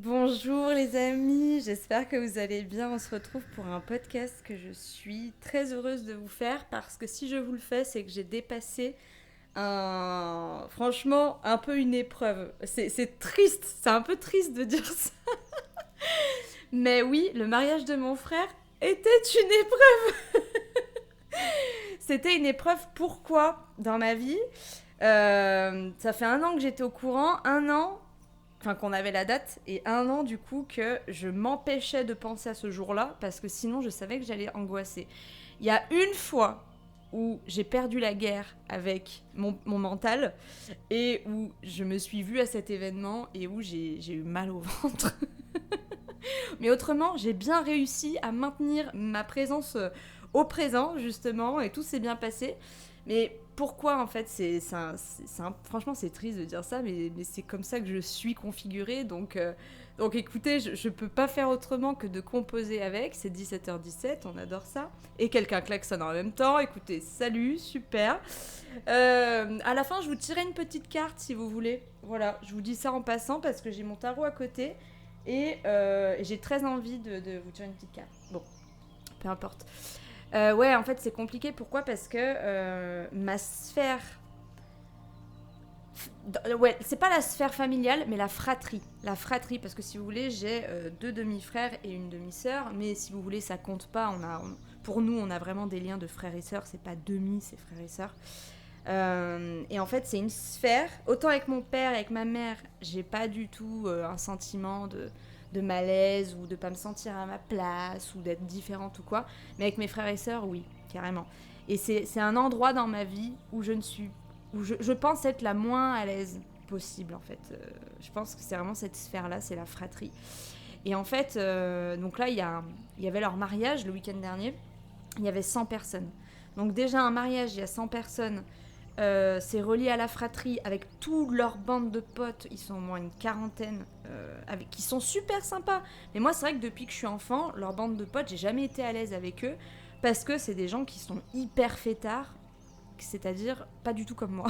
Bonjour les amis, j'espère que vous allez bien. On se retrouve pour un podcast que je suis très heureuse de vous faire parce que si je vous le fais, c'est que j'ai dépassé franchement, un peu une épreuve. C'est triste, c'est un peu triste de dire ça. Mais oui, le mariage de mon frère était une épreuve. C'était une épreuve pourquoi dans ma vie ça fait 1 an que j'étais au courant, 1 an enfin qu'on avait la date, et 1 an du coup que je m'empêchais de penser à ce jour-là, parce que sinon je savais que j'allais angoisser. Il y a une fois où j'ai perdu la guerre avec mon mental, et où je me suis vue à cet événement, et où j'ai eu mal au ventre. Mais autrement, j'ai bien réussi à maintenir ma présence au présent, justement, et tout s'est bien passé. Mais pourquoi, en fait, franchement, c'est triste de dire ça, mais c'est comme ça que je suis configurée. Donc écoutez, je peux pas faire autrement que de composer avec. C'est 17h17, on adore ça. Et quelqu'un klaxonne en même temps. Écoutez, salut, super. À la fin, je vous tirerai une petite carte si vous voulez. Voilà, je vous dis ça en passant parce que j'ai mon tarot à côté. Et j'ai très envie de vous tirer une petite carte. Bon, peu importe. Ouais, en fait, c'est compliqué. Pourquoi ? Parce que ma sphère... Ouais, c'est pas la sphère familiale, mais la fratrie. La fratrie, parce que si vous voulez, j'ai 2 demi-frères et une demi-sœur. Mais si vous voulez, ça compte pas. Pour nous, on a vraiment des liens de frères et sœurs. C'est pas demi, c'est frères et sœurs. Et en fait, c'est une sphère. Autant avec mon père et avec ma mère, j'ai pas du tout un sentiment de malaise ou de pas me sentir à ma place ou d'être différente ou quoi. Mais avec mes frères et sœurs, oui, carrément. Et c'est un endroit dans ma vie où je pense être la moins à l'aise possible, en fait. Je pense que c'est vraiment cette sphère-là, c'est la fratrie. Et en fait, donc là, il y avait leur mariage le week-end dernier. Il y avait 100 personnes. Donc déjà, un mariage, il y a 100 personnes. C'est relié à la fratrie avec toute leur bande de potes. Ils sont au moins une quarantaine, qui sont super sympas. Mais moi, c'est vrai que depuis que je suis enfant, leur bande de potes, j'ai jamais été à l'aise avec eux parce que c'est des gens qui sont hyper fêtards, c'est-à-dire pas du tout comme moi.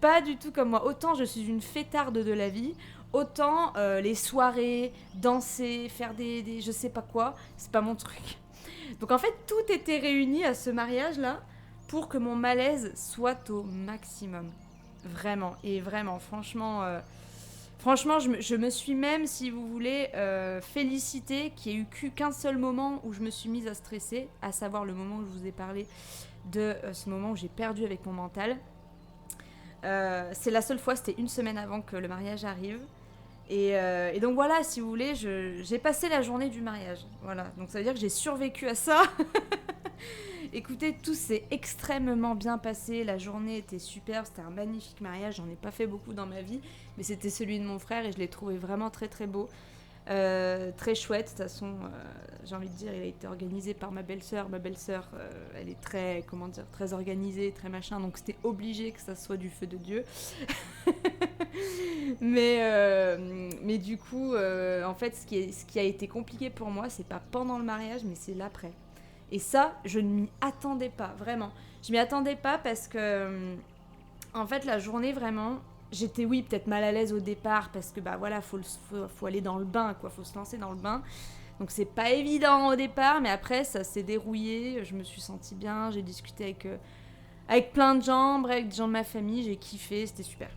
Pas du tout comme moi. Autant je suis une fêtarde de la vie, autant les soirées, danser, faire des je sais pas quoi, c'est pas mon truc. Donc en fait, tout était réuni à ce mariage-là pour que mon malaise soit au maximum. Vraiment, et vraiment, franchement, je me suis même, si vous voulez, félicitée qu'il n'y ait eu qu'un seul moment où je me suis mise à stresser, à savoir le moment où je vous ai parlé de ce moment où j'ai perdu avec mon mental. C'est la seule fois, c'était 1 semaine avant que le mariage arrive. Et donc voilà, si vous voulez, j'ai passé la journée du mariage. Voilà, donc ça veut dire que j'ai survécu à ça. Écoutez, tout s'est extrêmement bien passé. La journée était super, c'était un magnifique mariage. J'en ai pas fait beaucoup dans ma vie, mais c'était celui de mon frère et je l'ai trouvé vraiment très très beau. Très chouette, de toute façon, j'ai envie de dire, il a été organisé par ma belle-sœur. Ma belle-sœur, elle est très, comment dire, très organisée, très machin, donc c'était obligé que ça soit du feu de Dieu. mais du coup, en fait, ce qui a été compliqué pour moi, c'est pas pendant le mariage, mais c'est l'après. Et ça, je ne m'y attendais pas, vraiment. Je m'y attendais pas parce que, en fait, la journée, vraiment, j'étais, oui, peut-être mal à l'aise au départ parce que, bah voilà, faut aller dans le bain, quoi, faut se lancer dans le bain. Donc c'est pas évident au départ, mais après, ça s'est dérouillé, je me suis sentie bien, j'ai discuté avec plein de gens, avec des gens de ma famille, j'ai kiffé, c'était super.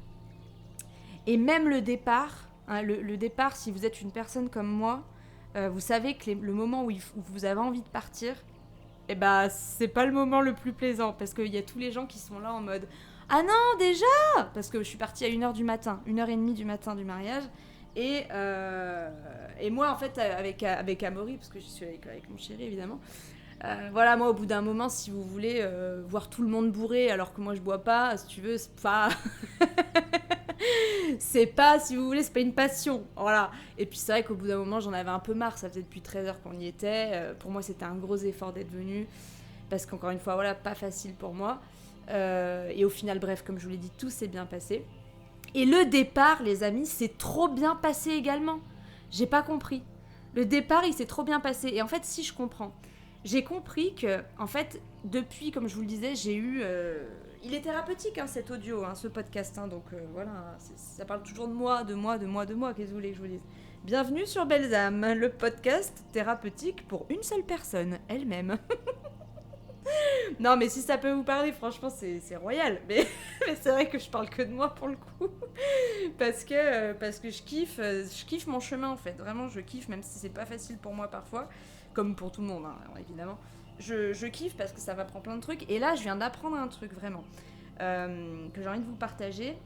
Et même le départ, hein, le départ, si vous êtes une personne comme moi, vous savez que le moment où vous avez envie de partir, eh bah, c'est pas le moment le plus plaisant parce qu'il y a tous les gens qui sont là en mode ah non, déjà. Parce que je suis partie à 1h du matin, 1h30 du matin du mariage. Et moi, en fait, avec Amaury, parce que je suis avec mon chéri évidemment, voilà, moi, au bout d'un moment, si vous voulez voir tout le monde bourré alors que moi je bois pas, si tu veux, c'est pas. C'est pas, si vous voulez, c'est pas une passion. Voilà. Et puis c'est vrai qu'au bout d'un moment, j'en avais un peu marre. Ça faisait depuis 13 heures qu'on y était. Pour moi, c'était un gros effort d'être venu. Parce qu'encore une fois, voilà, pas facile pour moi. Et au final, bref, comme je vous l'ai dit, tout s'est bien passé. Et le départ, les amis, c'est trop bien passé également. J'ai pas compris. Le départ, il s'est trop bien passé. Et en fait, si je comprends. J'ai compris que, en fait, depuis, comme je vous le disais, il est thérapeutique, hein, cet audio, hein, ce podcast. Hein, donc voilà, ça parle toujours de moi, qu'est-ce que vous voulez que je vous dise. Bienvenue sur Belles âmes, le podcast thérapeutique pour une seule personne, elle-même. Non, mais si ça peut vous parler, franchement, c'est royal. Mais c'est vrai que je parle que de moi pour le coup. Parce que je kiffe mon chemin en fait. Vraiment, je kiffe, même si c'est pas facile pour moi parfois. Comme pour tout le monde, hein, évidemment. Je kiffe parce que ça m'apprend plein de trucs. Et là, je viens d'apprendre un truc vraiment que j'ai envie de vous partager.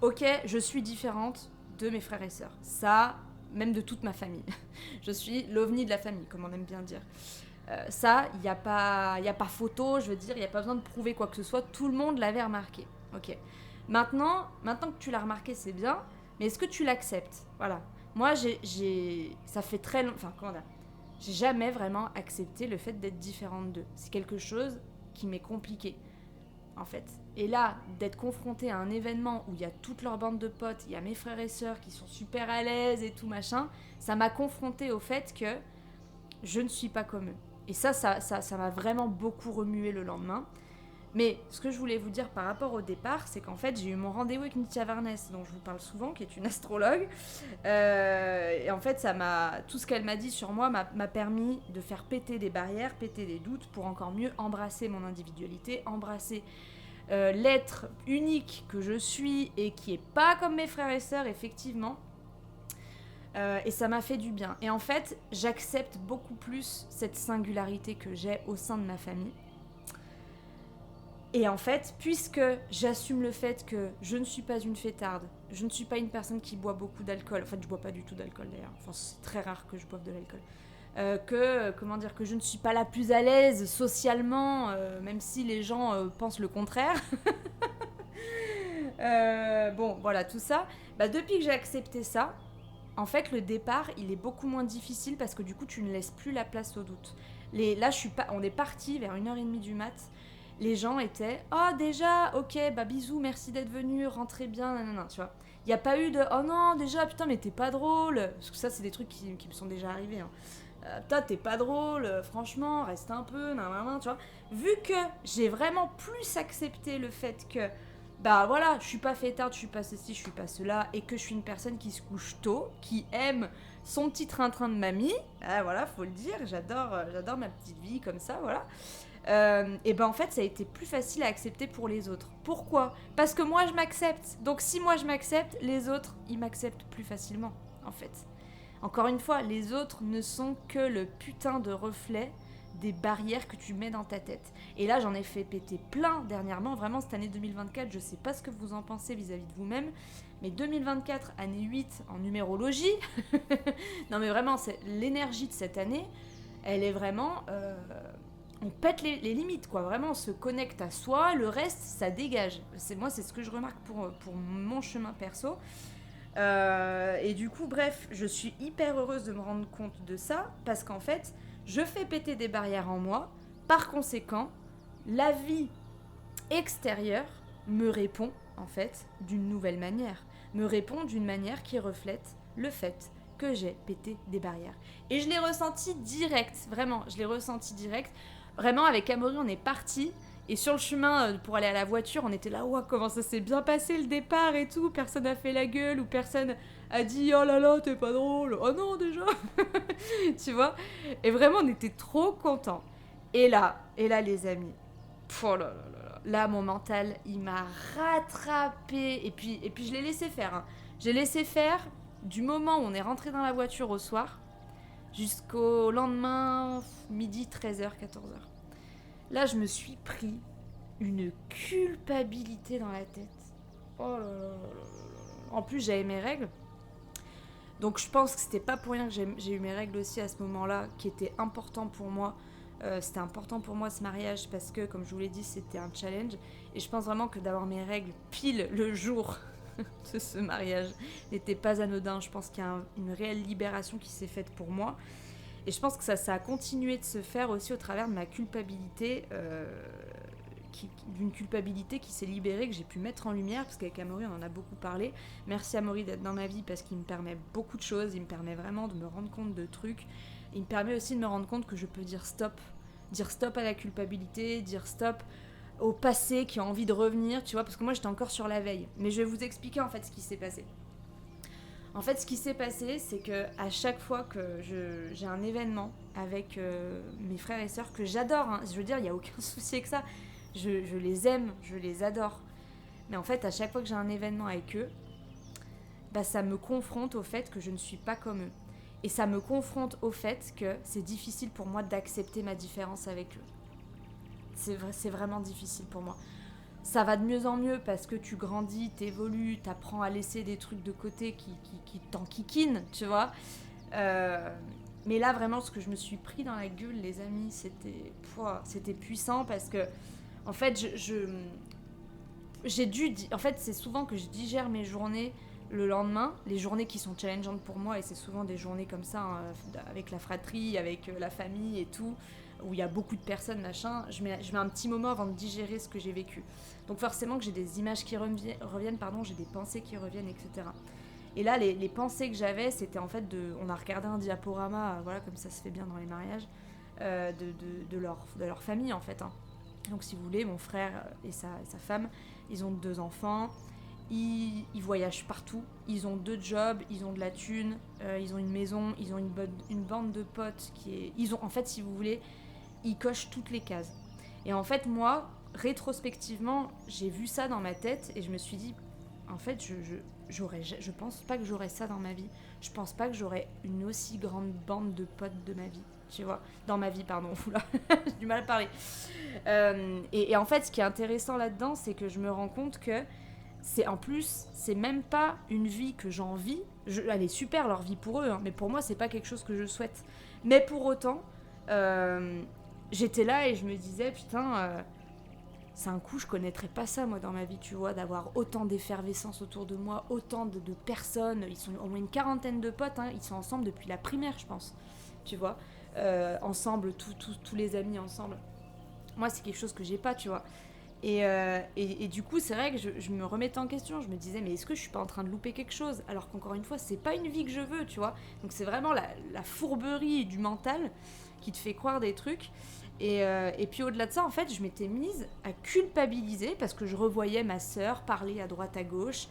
Ok, je suis différente de mes frères et sœurs. Ça, même de toute ma famille. Je suis l'ovni de la famille, comme on aime bien dire. Ça, il n'y a pas photo, je veux dire, il n'y a pas besoin de prouver quoi que ce soit. Tout le monde l'avait remarqué. Ok. Maintenant que tu l'as remarqué, c'est bien. Mais est-ce que tu l'acceptes? Voilà. Moi, ça fait très longtemps... Enfin, comment dire? J'ai jamais vraiment accepté le fait d'être différente d'eux. C'est quelque chose qui m'est compliqué, en fait. Et là, d'être confrontée à un événement où il y a toute leur bande de potes, il y a mes frères et sœurs qui sont super à l'aise et tout machin, ça m'a confrontée au fait que je ne suis pas comme eux. Et ça m'a vraiment beaucoup remué le lendemain. Mais ce que je voulais vous dire par rapport au départ, c'est qu'en fait, j'ai eu mon rendez-vous avec Nithya Varnès, dont je vous parle souvent, qui est une astrologue. Et en fait, tout ce qu'elle m'a dit sur moi m'a permis de faire péter des barrières, péter des doutes, pour encore mieux embrasser mon individualité, embrasser l'être unique que je suis et qui est pas comme mes frères et sœurs, effectivement. Et ça m'a fait du bien. Et en fait, j'accepte beaucoup plus cette singularité que j'ai au sein de ma famille. Et en fait, puisque j'assume le fait que je ne suis pas une fêtarde, je ne suis pas une personne qui boit beaucoup d'alcool, enfin je bois pas du tout d'alcool d'ailleurs, enfin c'est très rare que je boive de l'alcool, que je ne suis pas la plus à l'aise socialement, même si les gens pensent le contraire. Bon, voilà, tout ça. Depuis que j'ai accepté ça, en fait, le départ, il est beaucoup moins difficile parce que du coup, tu ne laisses plus la place au doute. Là, on est parti vers 1h30 du mat'. Les gens étaient « Oh, déjà, ok, bisous, merci d'être venu, rentrez bien, nanana, tu vois. » Il n'y a pas eu de « Oh non, déjà, putain, mais t'es pas drôle. » Parce que ça, c'est des trucs qui me sont déjà arrivés. Hein. Putain, t'es pas drôle, franchement, reste un peu, nanana, tu vois. Vu que j'ai vraiment plus accepté le fait que voilà, je suis pas fêtarde, je suis pas ceci, je suis pas cela, et que je suis une personne qui se couche tôt, qui aime son petit train-train de mamie, voilà, faut le dire, j'adore ma petite vie comme ça, voilà. Et en fait, ça a été plus facile à accepter pour les autres. Pourquoi? Parce que moi, je m'accepte. Donc si moi, je m'accepte, les autres, ils m'acceptent plus facilement, en fait. Encore une fois, les autres ne sont que le putain de reflet des barrières que tu mets dans ta tête. Et là, j'en ai fait péter plein dernièrement. Vraiment, cette année 2024, je sais pas ce que vous en pensez vis-à-vis de vous-même, mais 2024, année 8 en numérologie, non mais vraiment, c'est l'énergie de cette année, elle est vraiment... on pète les limites, quoi. Vraiment, on se connecte à soi, le reste, ça dégage. C'est ce que je remarque pour mon chemin perso. Et du coup, bref, je suis hyper heureuse de me rendre compte de ça, parce qu'en fait, je fais péter des barrières en moi. Par conséquent, la vie extérieure me répond, en fait, d'une nouvelle manière. Me répond d'une manière qui reflète le fait que j'ai pété des barrières. Et je l'ai ressenti direct, vraiment, je l'ai ressenti direct. Vraiment, avec Amaury, on est parti. Et sur le chemin pour aller à la voiture, on était là, ouah, comment ça s'est bien passé le départ et tout. Personne n'a fait la gueule ou personne a dit, oh là là, t'es pas drôle. Oh non, déjà. Tu vois. Et vraiment, on était trop contents. Et là, les amis, oh là là là, là, mon mental, il m'a rattrapé. Et puis je l'ai laissé faire. Hein. J'ai laissé faire du moment où on est rentré dans la voiture au soir jusqu'au lendemain, midi, 13h, 14h. Là, je me suis pris une culpabilité dans la tête. Oh là là là là. En plus, j'avais mes règles. Donc, je pense que c'était pas pour rien que j'ai eu mes règles aussi à ce moment-là, qui était important pour moi. C'était important pour moi ce mariage parce que, comme je vous l'ai dit, c'était un challenge. Et je pense vraiment que d'avoir mes règles pile le jour de ce mariage n'était pas anodin. Je pense qu'il y a une réelle libération qui s'est faite pour moi. Et je pense que ça a continué de se faire aussi au travers de ma culpabilité, d'une culpabilité qui s'est libérée, que j'ai pu mettre en lumière, parce qu'avec Amaury, on en a beaucoup parlé. Merci Amaury d'être dans ma vie, parce qu'il me permet beaucoup de choses, il me permet vraiment de me rendre compte de trucs. Il me permet aussi de me rendre compte que je peux dire stop à la culpabilité, dire stop au passé, qui ont envie de revenir, tu vois, parce que moi j'étais encore sur la veille. Mais je vais vous expliquer en fait ce qui s'est passé. En fait, ce qui s'est passé, c'est que à chaque fois que j'ai un événement avec mes frères et sœurs, que j'adore, hein, je veux dire, il n'y a aucun souci avec ça, je les aime, je les adore. Mais en fait, à chaque fois que j'ai un événement avec eux, bah, ça me confronte au fait que je ne suis pas comme eux. Et ça me confronte au fait que c'est difficile pour moi d'accepter ma différence avec eux. C'est vraiment difficile pour moi. Ça va de mieux en mieux parce que tu grandis, t'évolues, t'apprends à laisser des trucs de côté qui t'enquiquinent, tu vois. Mais là, vraiment, ce que je me suis pris dans la gueule, les amis, c'était puissant parce que, en fait, j'ai dû... En fait, c'est souvent que je digère mes journées le lendemain, les journées qui sont challengeantes pour moi, et c'est souvent des journées comme ça, hein, avec la fratrie, avec la famille et tout, où il y a beaucoup de personnes, machin, je mets un petit moment avant de digérer ce que j'ai vécu. Donc forcément que j'ai des images qui reviennent, j'ai des pensées qui reviennent, etc. Et là, les pensées que j'avais, c'était en fait on a regardé un diaporama, voilà, comme ça se fait bien dans les mariages, de leur famille, en fait. Hein. Donc si vous voulez, mon frère et sa femme, ils ont 2 enfants, ils voyagent partout, ils ont 2 jobs, ils ont de la thune, ils ont une maison, ils ont une bande de potes en fait, si vous voulez, ils cochent toutes les cases. Et en fait, moi, rétrospectivement, j'ai vu ça dans ma tête et je me suis dit, en fait, je pense pas que j'aurais ça dans ma vie. Je pense pas que j'aurais une aussi grande bande de potes de ma vie. Tu vois, dans ma vie, pardon, oula, j'ai du mal à parler. Et en fait, ce qui est intéressant là-dedans, c'est que je me rends compte que c'est même pas une vie que j'envie. Elle est super leur vie pour eux, hein, mais pour moi, c'est pas quelque chose que je souhaite. Mais pour autant, j'étais là et je me disais, putain, c'est un coup, je connaîtrais pas ça, moi, dans ma vie, tu vois, d'avoir autant d'effervescence autour de moi, autant de personnes. Ils sont au moins une quarantaine de potes, hein, ils sont ensemble depuis la primaire, je pense, tu vois. Ensemble, tous les amis ensemble. Moi, c'est quelque chose que j'ai pas, tu vois. Et du coup, c'est vrai que je me remettais en question. Je me disais, mais est-ce que je suis pas en train de louper quelque chose? Alors qu'encore une fois, c'est pas une vie que je veux, tu vois. Donc c'est vraiment la fourberie du mental qui te fait croire des trucs. Et puis au-delà de ça, en fait, je m'étais mise à culpabiliser parce que je revoyais ma sœur parler à droite à gauche.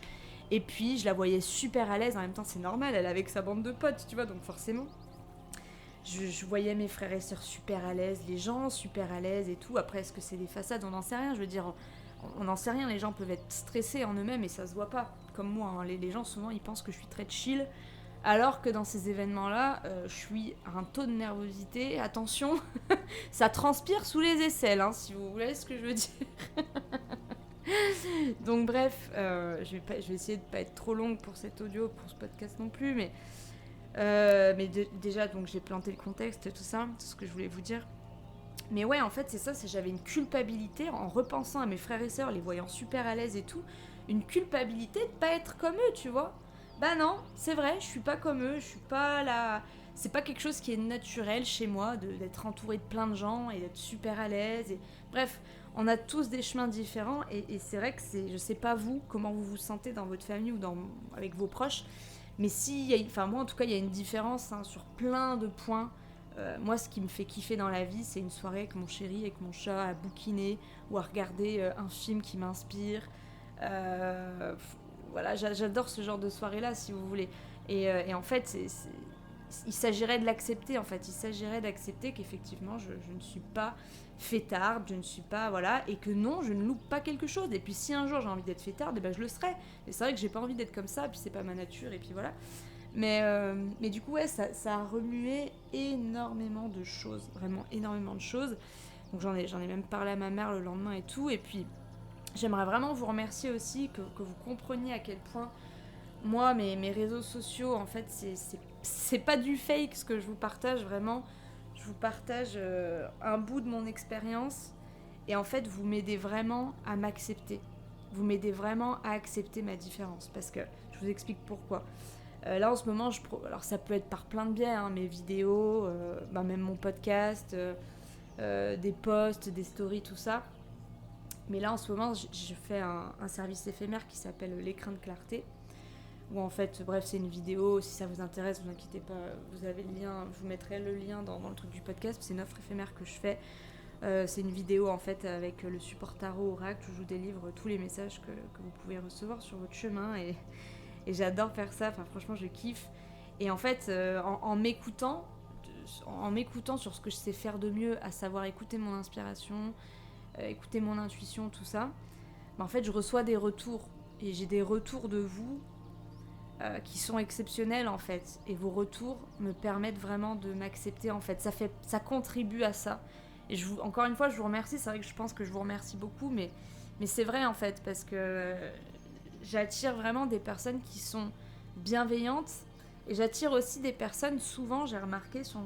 Et puis je la voyais super à l'aise. En même temps, c'est normal, elle est avec sa bande de potes, tu vois, donc forcément. Je voyais mes frères et sœurs super à l'aise, les gens super à l'aise et tout. Après, est-ce que c'est des façades? On n'en sait rien. Je veux dire, on n'en sait rien. Les gens peuvent être stressés en eux-mêmes et ça se voit pas. Comme moi, hein. Les gens, souvent, ils pensent que je suis très chill. Alors que dans ces événements-là, je suis à un taux de nervosité. Attention, ça transpire sous les aisselles, hein, si vous voulez ce que je veux dire. Donc bref, je vais essayer de pas être trop longue pour cet audio, pour ce podcast non plus, mais déjà, donc j'ai planté le contexte, tout ça, tout ce que je voulais vous dire. Mais ouais, en fait, c'est ça, j'avais une culpabilité en repensant à mes frères et sœurs, les voyant super à l'aise et tout, une culpabilité de pas être comme eux, tu vois. Bah non, c'est vrai, je suis pas comme eux, je suis pas là. C'est pas quelque chose qui est naturel chez moi, d'être entouré de plein de gens et d'être super à l'aise. Bref, on a tous des chemins différents et c'est vrai que je sais pas vous, comment vous vous sentez dans votre famille ou avec vos proches, mais moi en tout cas, il y a une différence, hein, sur plein de points. Moi, ce qui me fait kiffer dans la vie, c'est une soirée avec mon chéri, avec mon chat, à bouquiner ou à regarder un film qui m'inspire. Voilà, j'adore ce genre de soirée-là, si vous voulez. Et en fait, il s'agirait de l'accepter, en fait. Il s'agirait d'accepter qu'effectivement, je ne suis pas fêtarde, je ne suis pas... Voilà, et que non, je ne loupe pas quelque chose. Et puis si un jour j'ai envie d'être fêtarde, eh ben, je le serai. Et c'est vrai que j'ai pas envie d'être comme ça, puis c'est pas ma nature, et puis voilà. Mais du coup, ouais, ça a remué énormément de choses, vraiment énormément de choses. Donc j'en ai même parlé à ma mère le lendemain et tout. Et puis, j'aimerais vraiment vous remercier aussi, que vous compreniez à quel point, moi, mes réseaux sociaux, en fait, c'est pas du fake ce que je vous partage, vraiment. Je vous partage un bout de mon expérience. Et en fait, vous m'aidez vraiment à m'accepter. Vous m'aidez vraiment à accepter ma différence. Parce que, je vous explique pourquoi. Là en ce moment, alors ça peut être par plein de biais, hein, mes vidéos, même mon podcast, des posts, des stories, tout ça. Mais là en ce moment, je fais un service éphémère qui s'appelle l'écrin de clarté. Où en fait, bref, c'est une vidéo, si ça vous intéresse, vous inquiétez pas, vous avez le lien, je vous mettrai le lien dans le truc du podcast, c'est une offre éphémère que je fais. C'est une vidéo en fait avec le support tarot oracle où je vous délivre tous les messages que vous pouvez recevoir sur votre chemin et j'adore faire ça, enfin franchement je kiffe. Et en fait en m'écoutant sur ce que je sais faire de mieux, à savoir écouter mon inspiration, écouter mon intuition, tout ça, en fait je reçois des retours et j'ai des retours de vous qui sont exceptionnels en fait, et vos retours me permettent vraiment de m'accepter en fait, ça contribue à ça. Et encore une fois je vous remercie, c'est vrai que je pense que je vous remercie beaucoup, mais c'est vrai en fait, parce que j'attire vraiment des personnes qui sont bienveillantes, et j'attire aussi des personnes, souvent j'ai remarqué sur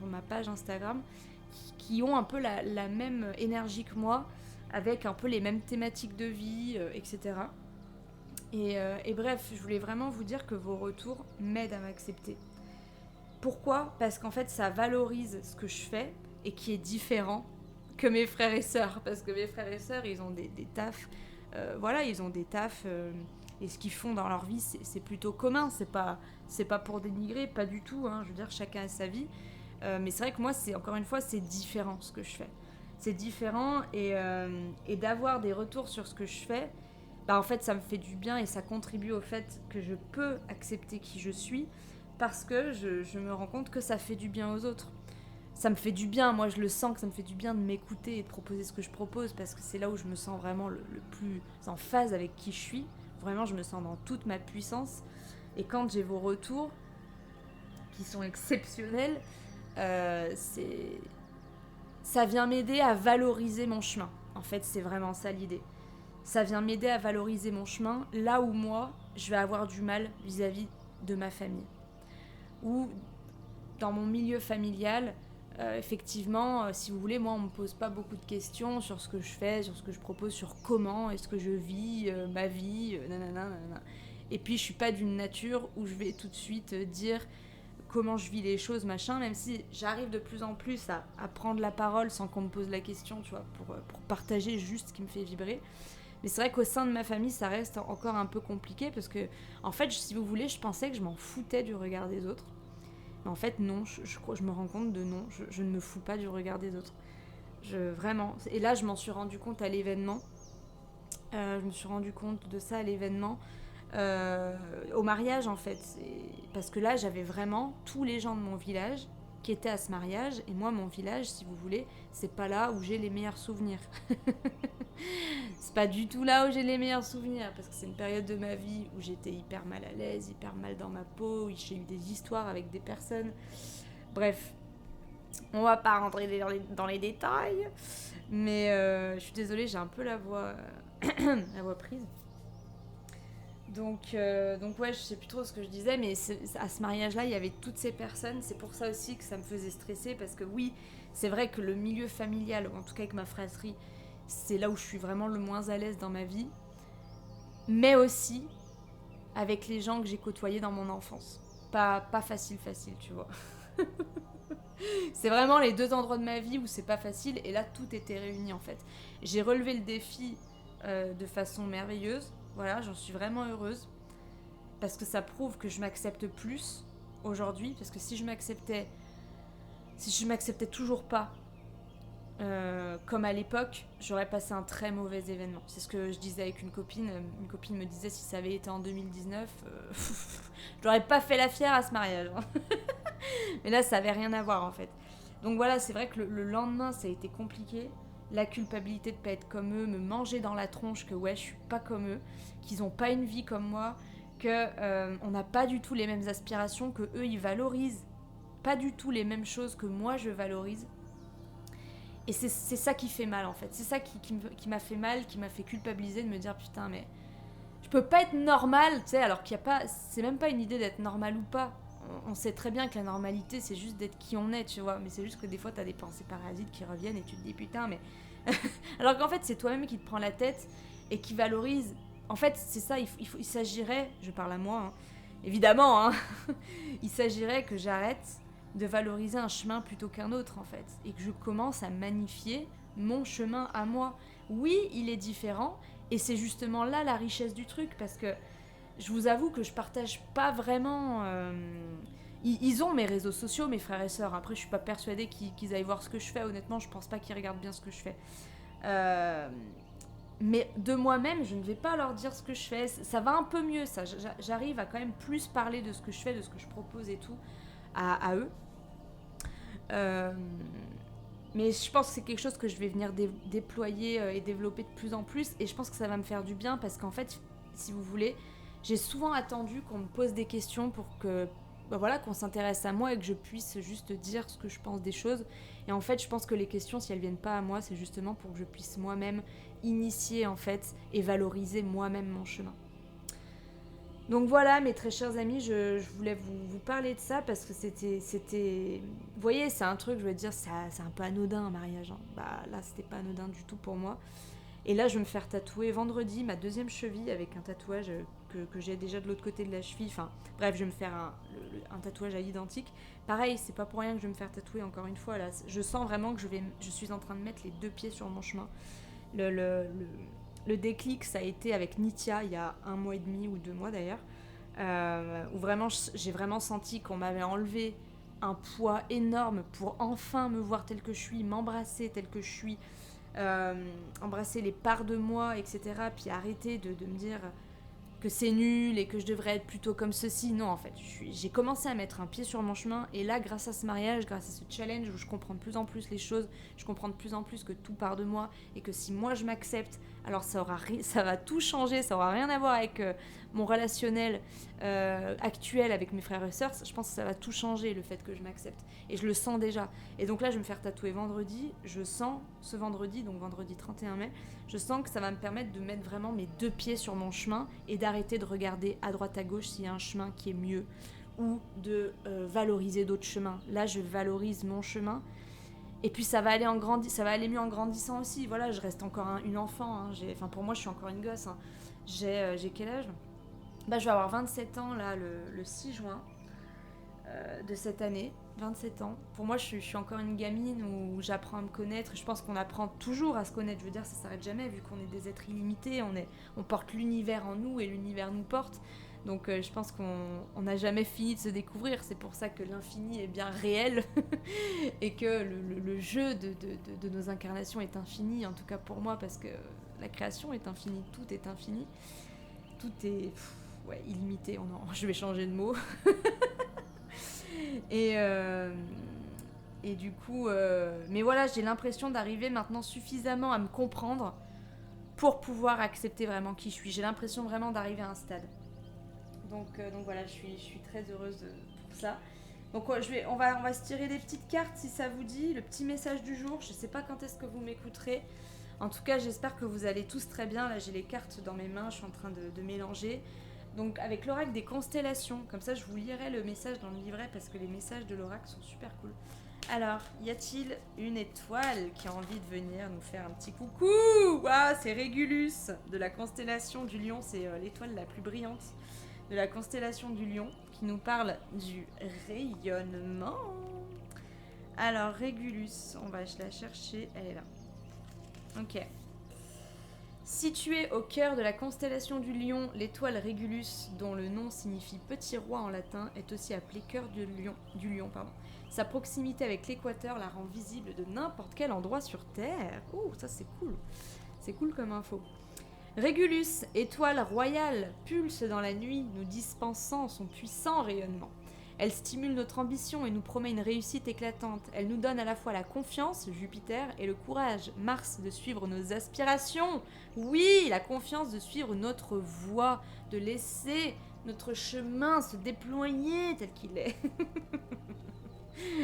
ma page Instagram, qui ont un peu la même énergie que moi, avec un peu les mêmes thématiques de vie, etc. Et bref, je voulais vraiment vous dire que vos retours m'aident à m'accepter. Pourquoi ? Parce qu'en fait, ça valorise ce que je fais et qui est différent que mes frères et sœurs. Parce que mes frères et sœurs, ils ont des tafs. Voilà, ils ont des tafs. Et ce qu'ils font dans leur vie, c'est plutôt commun. C'est pas pour dénigrer, pas du tout. Hein. Je veux dire, chacun a sa vie. Mais c'est vrai que moi, encore une fois, c'est différent ce que je fais. C'est différent et d'avoir des retours sur ce que je fais, en fait, ça me fait du bien et ça contribue au fait que je peux accepter qui je suis, parce que je me rends compte que ça fait du bien aux autres. Ça me fait du bien, moi je le sens que ça me fait du bien de m'écouter et de proposer ce que je propose, parce que c'est là où je me sens vraiment le plus en phase avec qui je suis. Vraiment, je me sens dans toute ma puissance. Et quand j'ai vos retours, qui sont exceptionnels, ça vient m'aider à valoriser mon chemin. En fait, c'est vraiment ça l'idée. Ça vient m'aider à valoriser mon chemin, là où moi, je vais avoir du mal vis-à-vis de ma famille. Ou dans mon milieu familial, effectivement, si vous voulez, moi, on me pose pas beaucoup de questions sur ce que je fais, sur ce que je propose, sur comment est-ce que je vis ma vie, nanana. Et puis, je suis pas d'une nature où je vais tout de suite dire comment je vis les choses, machin, même si j'arrive de plus en plus à prendre la parole sans qu'on me pose la question, tu vois, pour partager juste ce qui me fait vibrer. Mais c'est vrai qu'au sein de ma famille, ça reste encore un peu compliqué, parce que, en fait, si vous voulez, je pensais que je m'en foutais du regard des autres. Mais en fait, non, je me rends compte de non, je ne me fous pas du regard des autres. Vraiment. Et là, je m'en suis rendu compte à l'événement. Je me suis rendu compte de ça à l'événement. Au mariage, en fait. Parce que là, j'avais vraiment tous les gens de mon village qui étaient à ce mariage. Et moi, mon village, si vous voulez, c'est pas là où j'ai les meilleurs souvenirs. C'est pas du tout là où j'ai les meilleurs souvenirs, parce que c'est une période de ma vie où j'étais hyper mal à l'aise, hyper mal dans ma peau, où j'ai eu des histoires avec des personnes. Bref, on va pas rentrer dans les détails, mais je suis désolée, j'ai un peu la voix prise. Donc ouais, je sais plus trop ce que je disais, mais à ce mariage-là, il y avait toutes ces personnes. C'est pour ça aussi que ça me faisait stresser, parce que oui, c'est vrai que le milieu familial, ou en tout cas avec ma fratrie, c'est là où je suis vraiment le moins à l'aise dans ma vie, mais aussi avec les gens que j'ai côtoyés dans mon enfance. Pas facile, tu vois. C'est vraiment les deux endroits de ma vie où c'est pas facile, et là tout était réuni en fait. J'ai relevé le défi de façon merveilleuse, voilà, j'en suis vraiment heureuse, parce que ça prouve que je m'accepte plus aujourd'hui, parce que si je m'acceptais toujours pas, comme à l'époque, j'aurais passé un très mauvais événement. C'est ce que je disais avec une copine. Une copine me disait, si ça avait été en 2019, j'aurais pas fait la fière à ce mariage. Mais là, ça avait rien à voir en fait. Donc voilà, c'est vrai que le lendemain, ça a été compliqué. La culpabilité de pas être comme eux, me manger dans la tronche que ouais, je suis pas comme eux, qu'ils ont pas une vie comme moi, que on n'a pas du tout les mêmes aspirations, que eux ils valorisent pas du tout les mêmes choses que moi je valorise. Et c'est ça qui fait mal en fait. C'est ça qui m'a fait mal, qui m'a fait culpabiliser, de me dire putain, mais je peux pas être normale, tu sais, alors qu'il y a pas. C'est même pas une idée d'être normal ou pas. On sait très bien que la normalité, c'est juste d'être qui on est, tu vois. Mais c'est juste que des fois, t'as des pensées parasites qui reviennent et tu te dis putain, mais. Alors qu'en fait, c'est toi-même qui te prends la tête et qui valorise. En fait, c'est ça, il s'agirait, je parle à moi, hein, évidemment, hein, il s'agirait que j'arrête de valoriser un chemin plutôt qu'un autre en fait, et que je commence à magnifier mon chemin à moi. Oui, il est différent, et c'est justement là la richesse du truc, parce que je vous avoue que je partage pas vraiment Ils ont mes réseaux sociaux, mes frères et sœurs. Après, je suis pas persuadée qu'ils aillent voir ce que je fais. Honnêtement, je pense pas qu'ils regardent bien ce que je fais. Euh, mais de moi-même, je ne vais pas leur dire ce que je fais. Ça va un peu mieux, ça. J'arrive à quand même plus parler de ce que je fais, de ce que je propose et tout à eux. Euh, mais je pense que c'est quelque chose que je vais venir déployer et développer de plus en plus. Et je pense que ça va me faire du bien parce qu'en fait, si vous voulez, j'ai souvent attendu qu'on me pose des questions pour que voilà, qu'on s'intéresse à moi et que je puisse juste dire ce que je pense des choses. Et en fait, je pense que les questions, si elles viennent pas à moi, c'est justement pour que je puisse moi-même initier en fait et valoriser moi-même mon chemin. Donc voilà, mes très chers amis, je voulais vous parler de ça parce que c'était... Vous voyez, c'est un truc, je veux dire, c'est un peu anodin un mariage. Hein. Bah là, c'était pas anodin du tout pour moi. Et là, je vais me faire tatouer vendredi ma deuxième cheville avec un tatouage que j'ai déjà de l'autre côté de la cheville. Enfin, bref, je vais me faire un tatouage à l'identique. Pareil, c'est pas pour rien que je vais me faire tatouer encore une fois. Là, je sens vraiment que je suis en train de mettre les deux pieds sur mon chemin. Le déclic, ça a été avec Nitya il y a 1 mois et demi ou 2 mois d'ailleurs, où vraiment j'ai vraiment senti qu'on m'avait enlevé un poids énorme pour enfin me voir telle que je suis, m'embrasser telle que je suis, embrasser les parts de moi, etc. Puis arrêter de me dire que c'est nul et que je devrais être plutôt comme ceci. Non, en fait, j'ai commencé à mettre un pied sur mon chemin et là, grâce à ce mariage, grâce à ce challenge où je comprends de plus en plus les choses, je comprends de plus en plus que tout part de moi et que si moi je m'accepte, alors ça va tout changer, ça aura rien à voir avec mon relationnel actuel avec mes frères et sœurs. Je pense que ça va tout changer, le fait que je m'accepte. Et je le sens déjà. Et donc là, je vais me faire tatouer vendredi. Je sens ce vendredi, donc vendredi 31 mai, je sens que ça va me permettre de mettre vraiment mes deux pieds sur mon chemin et d'arrêter de regarder à droite à gauche s'il y a un chemin qui est mieux ou de valoriser d'autres chemins. Là, je valorise mon chemin. Et puis ça va aller mieux en grandissant aussi. Voilà, je reste encore une enfant. Hein. Pour moi, je suis encore une gosse. Hein. J'ai quel âge ? Je vais avoir 27 ans là, le 6 juin de cette année. 27 ans. Pour moi, je suis encore une gamine où j'apprends à me connaître. Je pense qu'on apprend toujours à se connaître. Je veux dire, ça s'arrête jamais vu qu'on est des êtres illimités. On porte l'univers en nous et l'univers nous porte. Donc je pense qu'on n'a jamais fini de se découvrir. C'est pour ça que l'infini est bien réel et que le jeu de nos incarnations est infini, en tout cas pour moi, parce que la création est infinie, tout est infini. Tout est illimité. Je vais changer de mot. Et du coup... mais voilà, j'ai l'impression d'arriver maintenant suffisamment à me comprendre pour pouvoir accepter vraiment qui je suis. J'ai l'impression vraiment d'arriver à un stade. Donc voilà, je suis très heureuse pour ça. Donc on va se tirer des petites cartes si ça vous dit, le petit message du jour. Je sais pas quand est-ce que vous m'écouterez. En tout cas, j'espère que vous allez tous très bien. Là, j'ai les cartes dans mes mains, je suis en train de mélanger. Donc avec l'oracle des constellations, comme ça je vous lirai le message dans le livret parce que les messages de l'oracle sont super cool. Alors, y a-t-il une étoile qui a envie de venir nous faire un petit coucou ? Waouh, c'est Régulus de la constellation du Lion, c'est l'étoile la plus brillante de la constellation du Lion, qui nous parle du rayonnement. Alors, Régulus, on va la chercher, elle est là. Ok. Située au cœur de la constellation du Lion, l'étoile Régulus, dont le nom signifie petit roi en latin, est aussi appelée cœur du lion. Sa proximité avec l'équateur la rend visible de n'importe quel endroit sur Terre. Oh, ça c'est cool. C'est cool comme info. Régulus, étoile royale, pulse dans la nuit, nous dispensant son puissant rayonnement. Elle stimule notre ambition et nous promet une réussite éclatante. Elle nous donne à la fois la confiance, Jupiter, et le courage, Mars, de suivre nos aspirations. Oui, la confiance de suivre notre voie, de laisser notre chemin se déployer tel qu'il est.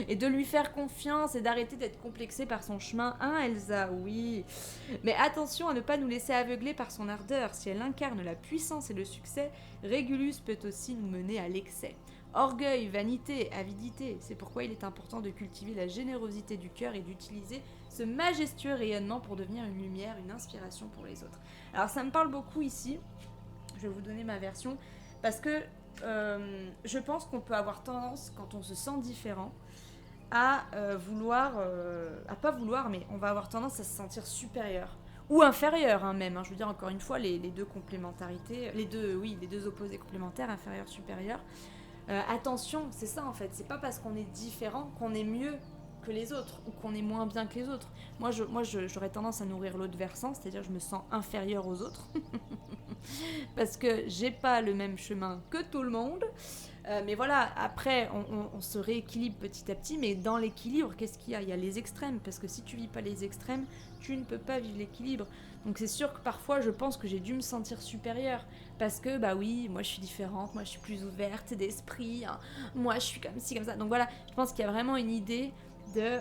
Et de lui faire confiance et d'arrêter d'être complexé par son chemin. Hein, Elsa, oui. Mais attention à ne pas nous laisser aveugler par son ardeur. Si elle incarne la puissance et le succès, Régulus peut aussi nous mener à l'excès. Orgueil, vanité, avidité. C'est pourquoi il est important de cultiver la générosité du cœur et d'utiliser ce majestueux rayonnement pour devenir une lumière, une inspiration pour les autres. Alors ça me parle beaucoup ici. Je vais vous donner ma version. Parce que je pense qu'on peut avoir tendance, quand on se sent différent, à pas vouloir, mais on va avoir tendance à se sentir supérieur ou inférieur hein, même. Hein, je veux dire encore une fois les deux complémentarités, les deux opposés complémentaires, inférieur, supérieur. Attention, c'est ça en fait. C'est pas parce qu'on est différent qu'on est mieux que les autres ou qu'on est moins bien que les autres. J'aurais tendance à nourrir l'autre versant, c'est-à-dire je me sens inférieure aux autres parce que j'ai pas le même chemin que tout le monde. Mais voilà, après, on se rééquilibre petit à petit, mais dans l'équilibre, qu'est-ce qu'il y a? Il y a les extrêmes, parce que si tu vis pas les extrêmes, tu ne peux pas vivre l'équilibre. Donc c'est sûr que parfois, je pense que j'ai dû me sentir supérieure, parce que, bah oui, moi je suis différente, moi je suis plus ouverte d'esprit, hein, moi je suis comme ci, comme ça. Donc voilà, je pense qu'il y a vraiment une idée de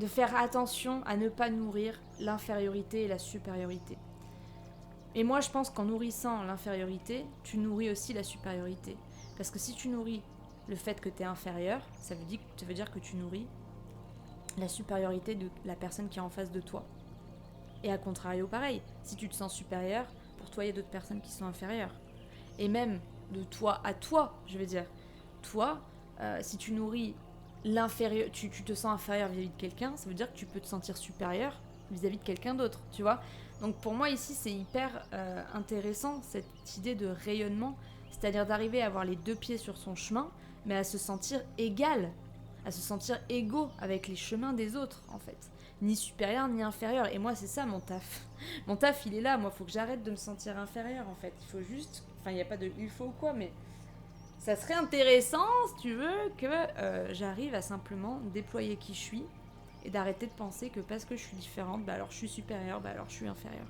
faire attention à ne pas nourrir l'infériorité et la supériorité. Et moi, je pense qu'en nourrissant l'infériorité, tu nourris aussi la supériorité. Parce que si tu nourris le fait que tu es inférieur, ça veut dire que tu nourris la supériorité de la personne qui est en face de toi. Et à contrario, pareil, si tu te sens supérieur, pour toi, il y a d'autres personnes qui sont inférieures. Et même de toi à toi, je veux dire. Toi, si tu nourris l'inférieur, tu te sens inférieur vis-à-vis de quelqu'un, ça veut dire que tu peux te sentir supérieur vis-à-vis de quelqu'un d'autre, tu vois. Donc pour moi ici c'est hyper intéressant cette idée de rayonnement, c'est-à-dire d'arriver à avoir les deux pieds sur son chemin, mais à se sentir égal, à se sentir égaux avec les chemins des autres en fait. Ni supérieur ni inférieur. Et moi c'est ça mon taf. Mon taf il est là, moi faut que j'arrête de me sentir inférieur en fait. Il faut juste, enfin il n'y a pas de il faut ou quoi, mais ça serait intéressant si tu veux que j'arrive à simplement déployer qui je suis et d'arrêter de penser que parce que je suis différente, bah alors je suis supérieure, bah alors je suis inférieure.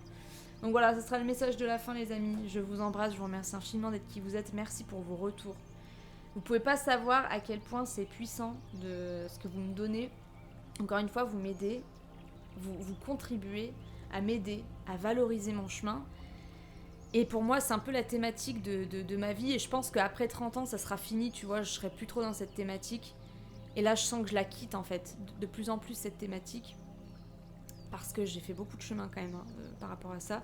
Donc voilà, ce sera le message de la fin les amis. Je vous embrasse, je vous remercie infiniment d'être qui vous êtes. Merci pour vos retours. Vous pouvez pas savoir à quel point c'est puissant de ce que vous me donnez. Encore une fois, vous m'aidez, vous contribuez à m'aider, à valoriser mon chemin. Et pour moi, c'est un peu la thématique de ma vie. Et je pense qu'après 30 ans, ça sera fini, tu vois, je serai plus trop dans cette thématique. Et là, je sens que je la quitte en fait, de plus en plus cette thématique. Parce que j'ai fait beaucoup de chemin quand même par rapport à ça.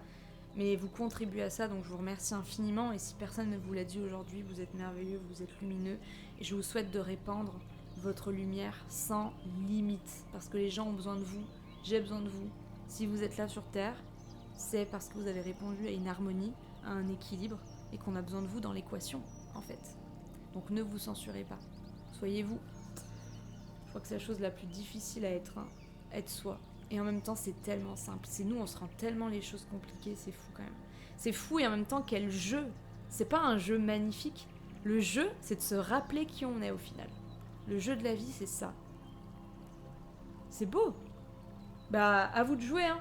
Mais vous contribuez à ça, donc je vous remercie infiniment. Et si personne ne vous l'a dit aujourd'hui, vous êtes merveilleux, vous êtes lumineux. Et je vous souhaite de répandre votre lumière sans limite. Parce que les gens ont besoin de vous, j'ai besoin de vous. Si vous êtes là sur Terre, c'est parce que vous avez répondu à une harmonie, à un équilibre, et qu'on a besoin de vous dans l'équation, en fait. Donc ne vous censurez pas. Soyez vous. Je crois que c'est la chose la plus difficile à être, hein, être soi. Et en même temps, c'est tellement simple. C'est nous, on se rend tellement les choses compliquées, c'est fou quand même. C'est fou et en même temps, quel jeu. C'est pas un jeu magnifique. Le jeu, c'est de se rappeler qui on est au final. Le jeu de la vie, c'est ça. C'est beau. Bah, à vous de jouer, hein.